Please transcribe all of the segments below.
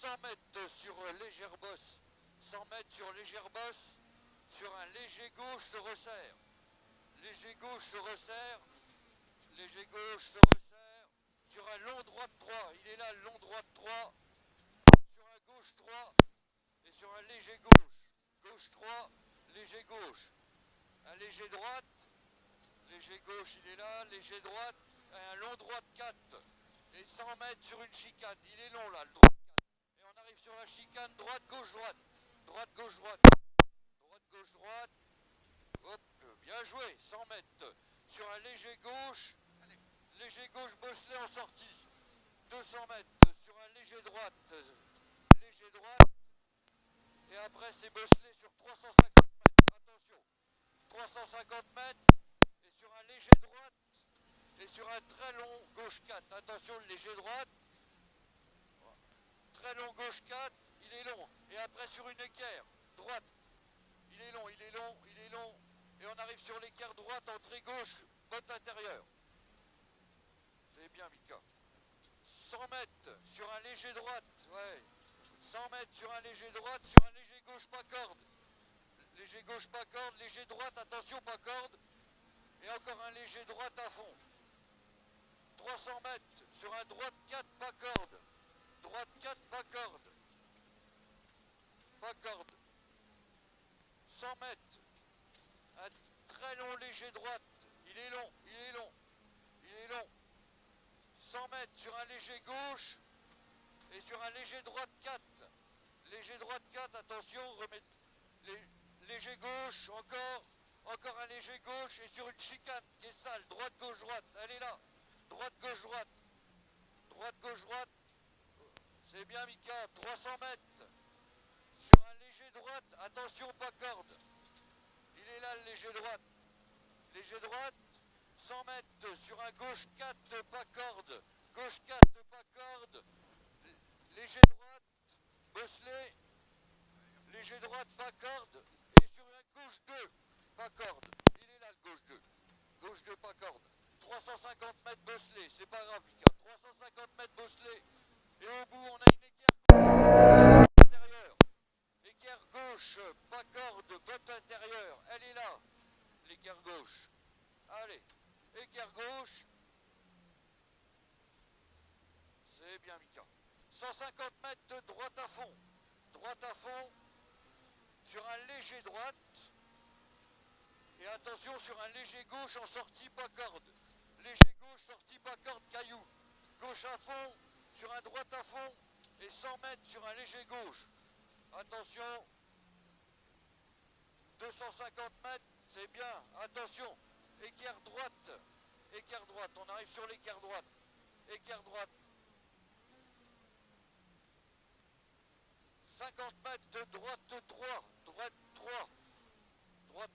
100 mètres sur légère bosse, 100 mètres sur légère bosse, sur un léger gauche se resserre. Léger gauche se resserre, léger gauche se resserre, sur un long droite 3, il est là le long droite 3, sur un gauche 3, et sur un léger gauche, gauche 3, léger gauche, un léger droite, léger gauche il est là, léger droite, un long droite 4, et 100 mètres sur une chicane, il est long là le droite 4, et on arrive sur la chicane droite gauche droite, droite gauche droite, droite gauche droite, hop, bien joué, 100 mètres, sur un léger gauche bosselé en sortie, 200 mètres, sur un léger droite, et après c'est bosselé sur 350 mètres, attention, 350 mètres, et sur un léger droite, et sur un très long gauche 4, attention le léger droite, très long gauche 4, il est long, et après sur une équerre, droite, il est long, il est long, il est long, et on arrive sur l'équerre droite, entrée gauche, botte intérieure. C'est bien Mika. 100 mètres sur un léger droite, ouais. 100 mètres sur un léger droite, sur un léger gauche pas corde. Léger gauche pas corde, léger droite, attention pas corde. Et encore un léger droite à fond. 300 mètres sur un droite 4 pas corde. Droite 4 pas corde. Pas corde. 100 mètres. Un très long léger droite. Il est long, il est long. Il est long. 100 mètres sur un léger gauche et sur un léger droite 4. Léger droite 4, attention, remettez. Léger gauche, encore un léger gauche et sur une chicane qui est sale, droite gauche droite, elle est là, droite gauche droite, droite gauche droite, c'est bien Mika, 300 mètres, sur un léger droite, attention pas corde, il est là le léger droite, 100 mètres sur un gauche 4 pas corde, gauche 4 pas corde, léger droite, bosselé, léger droite pas corde, et sur un gauche 2 pas corde, il est là le gauche 2, gauche 2 pas corde, 350 mètres bosselé, c'est pas grave Mika, 350 mètres bosselé, et au bout on a une équerre intérieure, équerre gauche, pas corde, botte intérieure, elle est là, l'équerre gauche, allez, équerre gauche, c'est bien Mika, 150 mètres droite à fond, sur un léger droite, et attention sur un léger gauche en sortie pas corde, léger gauche sortie pas corde caillou, gauche à fond, sur un droite à fond, et 100 mètres sur un léger gauche, attention, 250 mètres, c'est bien, attention, équerre droite, on arrive sur l'équerre droite, 50 mètres de droite 3, droite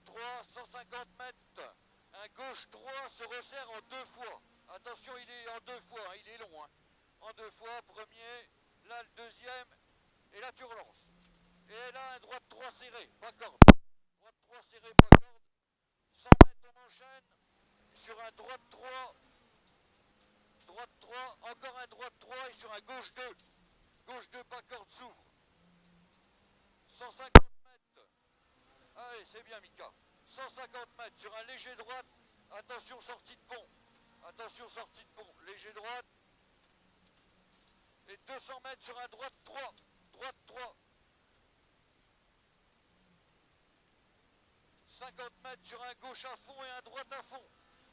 3, 150 mètres, un gauche 3 se resserre en 2 fois, attention il est en 2 fois, hein, il est long, hein. En 2 fois, premier, là le deuxième, et là tu relances, et là un droite 3 serré, pas corde, droite 3 serré, pas corde, 100 mètres on enchaîne, sur un droite 3, encore un droite 3 et sur un gauche 2 pas corde s'ouvre, 150 mètres, allez c'est bien Mika, 150 mètres sur un léger droite, attention sortie de pont, léger droite, et 200 mètres sur un droite 3, 50 mètres sur un gauche à fond et un droite à fond,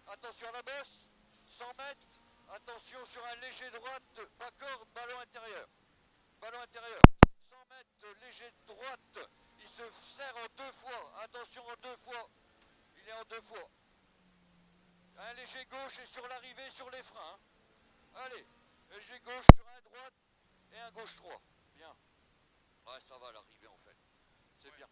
attention à la bosse, 100 mètres, attention sur un léger droite, pas corde, ballon intérieur, 100 mètres léger droite, il se serre en 2 fois, attention en 2 fois, il est en 2 fois, un léger gauche et sur l'arrivée sur les freins, hein. Allez, léger gauche sur un droite et un gauche 3, bien, ouais ça va l'arrivée en fait, c'est bien.